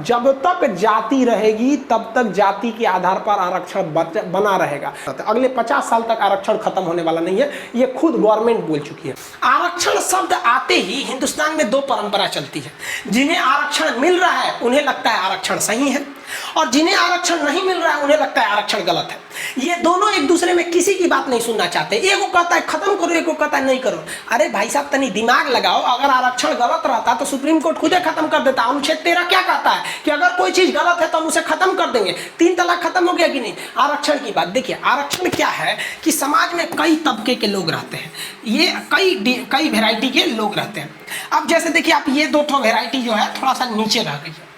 जब तक जाति रहेगी तब तक जाति के आधार पर आरक्षण बना रहेगा। अगले 50 साल तक आरक्षण खत्म होने वाला नहीं है, ये खुद गवर्नमेंट बोल चुकी है। आरक्षण शब्द आते ही हिंदुस्तान में दो परंपरा चलती है। जिन्हें आरक्षण मिल रहा है उन्हें लगता है आरक्षण सही है, और जिन्हें आरक्षण नहीं मिल रहा है उन्हें लगता है आरक्षण गलत है। ये दोनों एक दूसरे में किसी की बात नहीं सुनना चाहते। एक को कहता है खत्म करो, एक को कहता है नहीं करो। अरे भाई साहब तनी दिमाग लगाओ, अगर आरक्षण गलत रहता तो सुप्रीम कोर्ट खुद खत्म कर देता। अनुच्छेद 13 क्या कहता है कि अगर कोई चीज गलत है तो हम उसे खत्म कर देंगे। 3 तलाक खत्म हो गया कि नहीं। आरक्षण की बात देखिए, आरक्षण क्या है कि समाज में कई तबके के लोग रहते हैं, ये कई वेराइटी के लोग रहते हैं। अब जैसे देखिए आप ये 2 वेराइटी जो है थोड़ा सा नीचे रह गई है,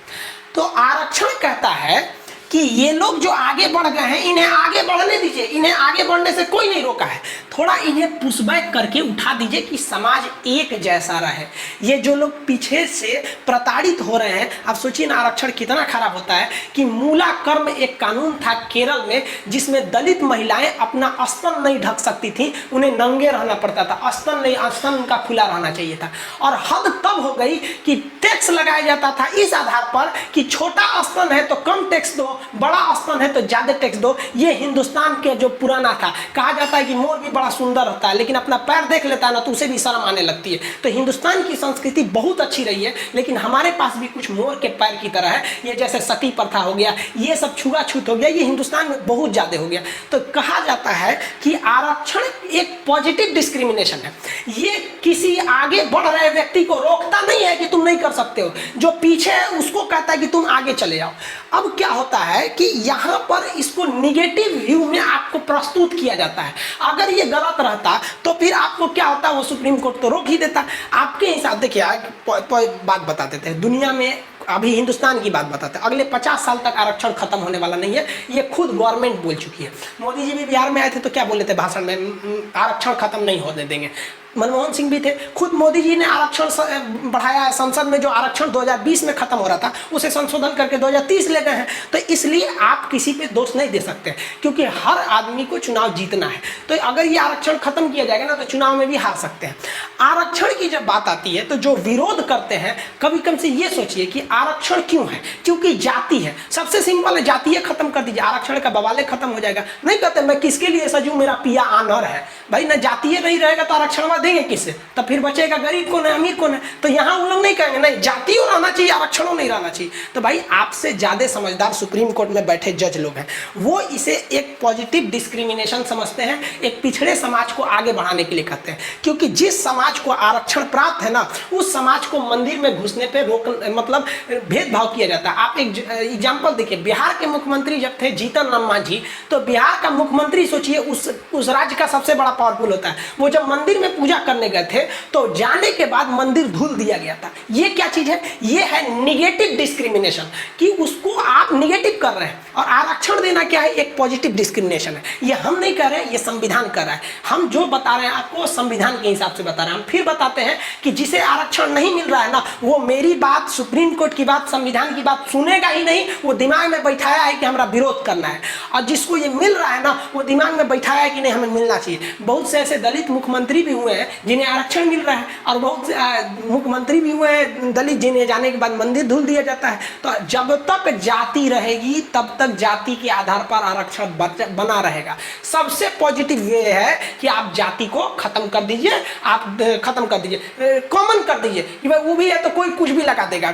तो आरक्षण कहता है कि ये लोग जो आगे बढ़ गए हैं इन्हें आगे बढ़ने दीजिए, इन्हें आगे बढ़ने से कोई नहीं रोका है, थोड़ा इन्हें पुशबैक करके उठा दीजिए कि समाज एक जैसा रहे। ये जो लोग पीछे से प्रताड़ित हो रहे हैं, आप सोचिए ना आरक्षण कितना खराब होता है कि मूला कर्म एक कानून था केरल में, जिसमें दलित महिलाएं अपना स्तन नहीं ढक सकती थी, उन्हें नंगे रहना पड़ता था, स्तन नहीं, स्तन उनका खुला रहना चाहिए था। और हद तब हो गई कि टैक्स लगाया जाता था इस आधार पर कि छोटा स्तन है तो कम टैक्स दो, बड़ा स्तन है तो ज्यादा टैक्स दो। ये हिंदुस्तान के जो पुराना था, कहा जाता है कि मोर भी बड़ा सुंदर होता है लेकिन अपना पैर देख लेता है ना तो उसे भी शर्म आने लगती है। तो हिंदुस्तान की संस्कृति बहुत अच्छी रही है, लेकिन हमारे पास भी कुछ मोर के पैर की तरह है। ये जैसे सती प्रथा हो गया, ये सब छुआछूत हो गया, ये हिंदुस्तान में बहुत ज्यादा हो गया। तो कहा जाता है कि आरक्षण एक पॉजिटिव डिस्क्रिमिनेशन है। ये किसी आगे बढ़ रहे व्यक्ति को रोकता नहीं है कि तुम नहीं कर सकते हो, जो पीछे है उसको कहता है कि तुम आगे चले जाओ। अब क्या होता है कि यहाँ पर इसको निगेटिव व्यू में आपको प्रस्तुत किया जाता है। अगर ये गलत रहता तो फिर आपको क्या होता, वो सुप्रीम कोर्ट तो रोक ही देता। आपके हिसाब देखिए बात बता देते हैं, दुनिया में अभी हिंदुस्तान की बात बताते हैं, अगले 50 साल तक आरक्षण खत्म होने वाला नहीं है, ये खुद गवर्नमेंट बोल चुकी है। मोदी जी भी बिहार में आए थे तो क्या बोले थे भाषण में, आरक्षण खत्म नहीं होने देंगे। मनमोहन सिंह भी थे, खुद मोदी जी ने आरक्षण बढ़ाया है। संसद में जो आरक्षण 2020 में खत्म हो रहा था उसे संशोधन करके 2030 ले गए हैं। तो इसलिए आप किसी पे दोष नहीं दे सकते, क्योंकि हर आदमी को चुनाव जीतना है। तो अगर ये आरक्षण खत्म किया जाएगा ना तो चुनाव में भी हार सकते हैं। आरक्षण की जब बात आती है तो जो विरोध करते हैं, कभी कम से ये सोचिए कि आरक्षण क्यों है, क्योंकि जाति है। सबसे सिंपल है, जाति खत्म कर दीजिए, आरक्षण का बवाले खत्म हो जाएगा। नहीं कहते मैं किसके लिए सजू, मेरा पिया आनर है। भाई ना जातीय नहीं रहेगा तो आरक्षण देंगे किससे, तो फिर बचेगा गरीब कौन है, अमीर कौन है। तो यहाँ उन लोग नहीं कहेंगे नहीं जातियों रहना चाहिए, आरक्षणों नहीं रहना चाहिए। तो भाई आपसे ज्यादा समझदार सुप्रीम कोर्ट में बैठे जज लोग हैं, वो इसे एक पॉजिटिव डिस्क्रिमिनेशन समझते हैं, एक पिछड़े समाज को आगे बढ़ाने के लिए कहते हैं। क्योंकि जिस समाज को आरक्षण प्राप्त है ना, उस समाज को मंदिर में घुसने पर रोक, मतलब भेदभाव किया जाता है। आप एक एग्जाम्पल देखिए, बिहार के मुख्यमंत्री जब थे जीतन राम मांझी, तो बिहार का मुख्यमंत्री सोचिए उस राज्य का सबसे बड़ा पावरफुल होता है, वो जब मंदिर में पूजा करने गए थे तो जाने के बाद मंदिर धुल दिया गया था। ये क्या चीज है, ये है निगेटिव डिस्क्रिमिनेशन, कि उसको आप निगेटिव कर रहे हैं। और आरक्षण देना क्या है, एक पॉजिटिव डिस्क्रिमिनेशन है। ये हम नहीं कर रहे हैं, ये संविधान कर रहा है। हम जो बता रहे हैं आपको संविधान के हिसाब से बता रहे हैं। हम फिर बताते हैं कि जिसे आरक्षण नहीं मिल रहा है ना, वो मेरी बात, सुप्रीम कोर्ट की बात, संविधान की बात सुनेगा ही नहीं, वो दिमाग में बैठाया है कि हमारा विरोध करना है। और जिसको ये मिल रहा है ना, वो दिमाग में बैठाया है कि नहीं हमें मिलना चाहिए। बहुत से ऐसे दलित मुख्यमंत्री भी हुए हैं जिन्हें आरक्षण मिल रहा है, और बहुत से मुख्यमंत्री भी हुए हैं दलित जिन्हें जाने के बाद मंदिर धुल दिया जाता है। तो जब तक जाति रहेगी तब तक जाति के आधार पर आरक्षण बना रहेगा। सबसे पॉजिटिव वे है कि आप जाति को खत्म कर दीजिए, आप खत्म कर दीजिए, कॉमन कर दीजिए कि भाई वो भी है तो कोई कुछ भी लगा देगा।